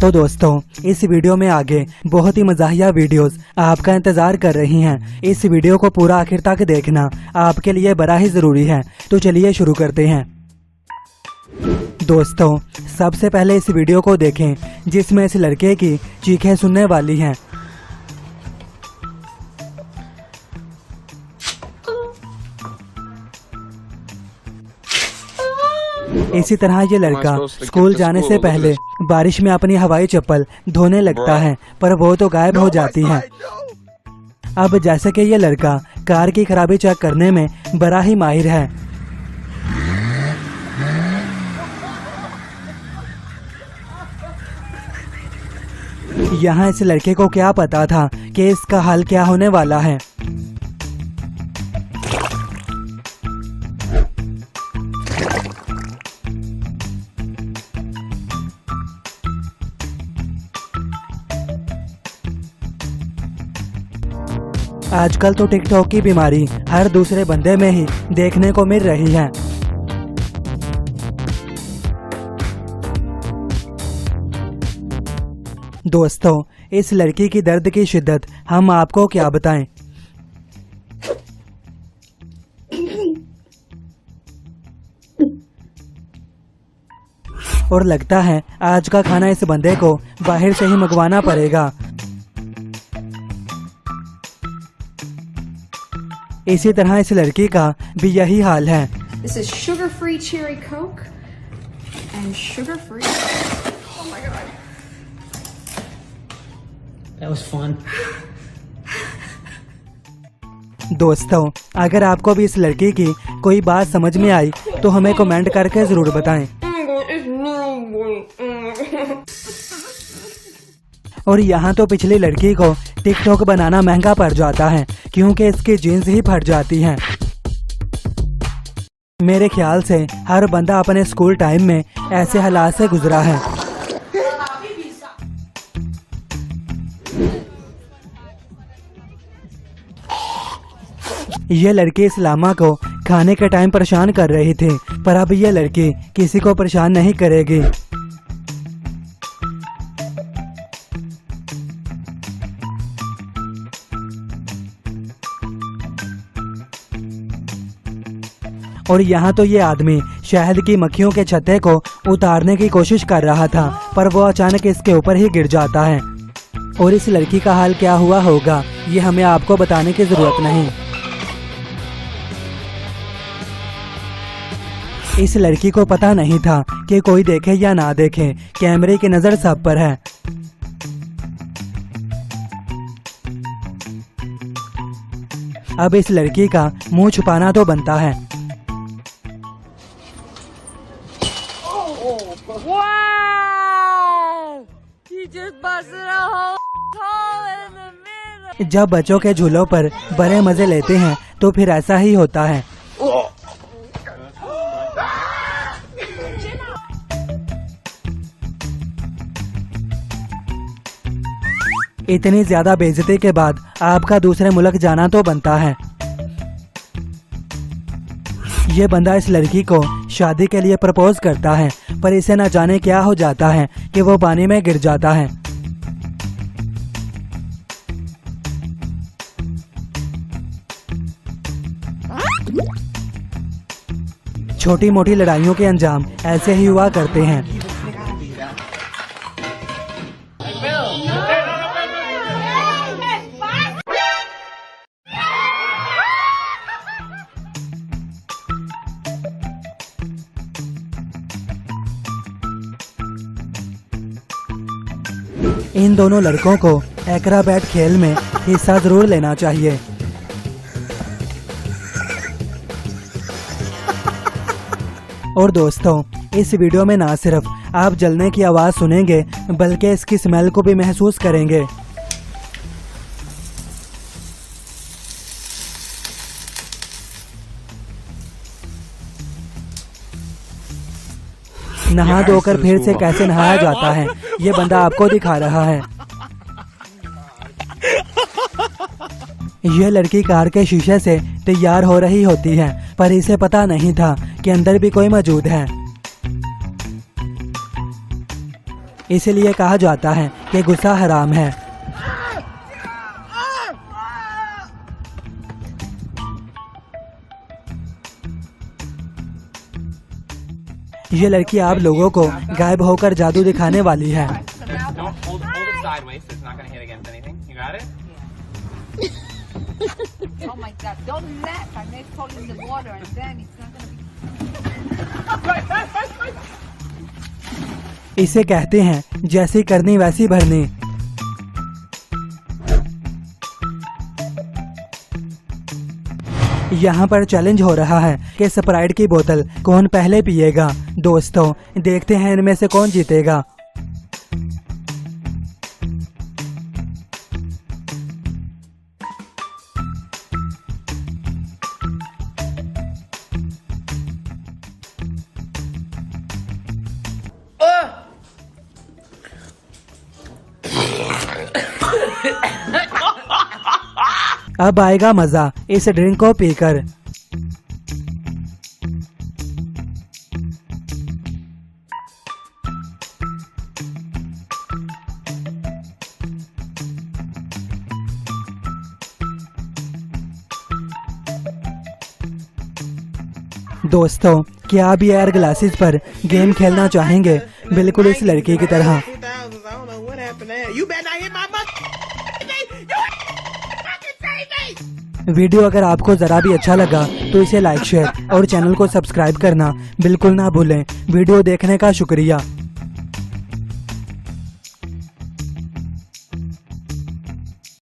तो दोस्तों इस वीडियो में आगे बहुत ही मज़ाहिया वीडियोस आपका इंतजार कर रही हैं। इस वीडियो को पूरा आखिर तक देखना आपके लिए बड़ा ही ज़रूरी है। तो चलिए शुरू करते हैं। दोस्तों सबसे पहले इस वीडियो को देखें जिसमें इस लड़के की चीखें सुनने वाली हैं। इसी तरह ये लड़का स्कूल जाने से पहले बारिश में अपनी हवाई चप्पल धोने लगता है, पर वो तो गायब हो जाती है। अब जैसे कि ये लड़का कार की खराबी चेक करने में बड़ा ही माहिर है। यहाँ इस लड़के को क्या पता था कि इसका हाल क्या होने वाला है। आजकल तो टिकटॉक की बीमारी हर दूसरे बंदे में ही देखने को मिल रही है। दोस्तों इस लड़की की दर्द की शिद्दत हम आपको क्या बताएं। और लगता है आज का खाना इस बंदे को बाहर से ही मंगवाना पड़ेगा। इसी तरह इस लड़की का भी यही हाल है। This is sugar-free cherry Coke and sugar-free. Oh my God. That was fun. दोस्तों अगर आपको भी इस लड़की की कोई बात समझ में आई तो हमें कमेंट करके जरूर बताएं। और यहाँ तो पिछली लड़की को टिकटॉक बनाना महंगा पड़ जाता है क्योंकि इसकी जीन्स ही फट जाती हैं। मेरे ख्याल से हर बंदा अपने स्कूल टाइम में ऐसे हालात से गुजरा है। ये लड़की इस्लामा को खाने के टाइम परेशान कर रही थी, पर अब ये लड़की किसी को परेशान नहीं करेगी। और यहाँ तो ये आदमी शहद की मक्खियों के छत्ते को उतारने की कोशिश कर रहा था, पर वो अचानक इसके ऊपर ही गिर जाता है। और इस लड़की का हाल क्या हुआ होगा ये हमें आपको बताने की जरूरत नहीं। इस लड़की को पता नहीं था कि कोई देखे या ना देखे, कैमरे की नजर सब पर है। अब इस लड़की का मुंह छुपाना तो बनता है। जब बच्चों के झूलों पर बड़े मजे लेते हैं तो फिर ऐसा ही होता है। इतनी ज्यादा बेइज्जती के बाद आपका दूसरे मुल्क जाना तो बनता है। ये बंदा इस लड़की को शादी के लिए प्रपोज करता है, पर इसे न जाने क्या हो जाता है कि वो पानी में गिर जाता है। छोटी मोटी लड़ाइयों के अंजाम ऐसे ही हुआ करते हैं। इन दोनों लड़कों को एक्रोबैट खेल में हिस्सा जरूर लेना चाहिए। और दोस्तों इस वीडियो में ना सिर्फ आप जलने की आवाज़ सुनेंगे बल्कि इसकी स्मेल को भी महसूस करेंगे। नहा धोकर फिर से कैसे नहाया जाता है ये बंदा आपको दिखा रहा है। यह लड़की कार के शीशे से तैयार हो रही होती है, पर इसे पता नहीं था कि अंदर भी कोई मौजूद है। इसीलिए कहा जाता है कि गुस्सा हराम है। ये लड़की आप लोगों को गायब होकर जादू दिखाने वाली है। Don't hold it sideways so it's not going to hit against anything. You got it? Oh my God! Don't let my neck fall in the water, and then it's not gonna be. इसे कहते हैं जैसी करनी वैसी भरनी। यहाँ पर challenge हो रहा है कि स्प्राइट की बोतल कौन पहले पिएगा। दोस्तों, देखते हैं इनमें से कौन जीतेगा। अब आएगा मजा इस ड्रिंक को पीकर। दोस्तों, क्या आप एयर ग्लासेस पर गेम खेलना चाहेंगे? बिल्कुल इस लड़की की तरह। वीडियो अगर आपको जरा भी अच्छा लगा तो इसे लाइक, शेयर और चैनल को सब्सक्राइब करना बिल्कुल ना भूलें। वीडियो देखने का शुक्रिया।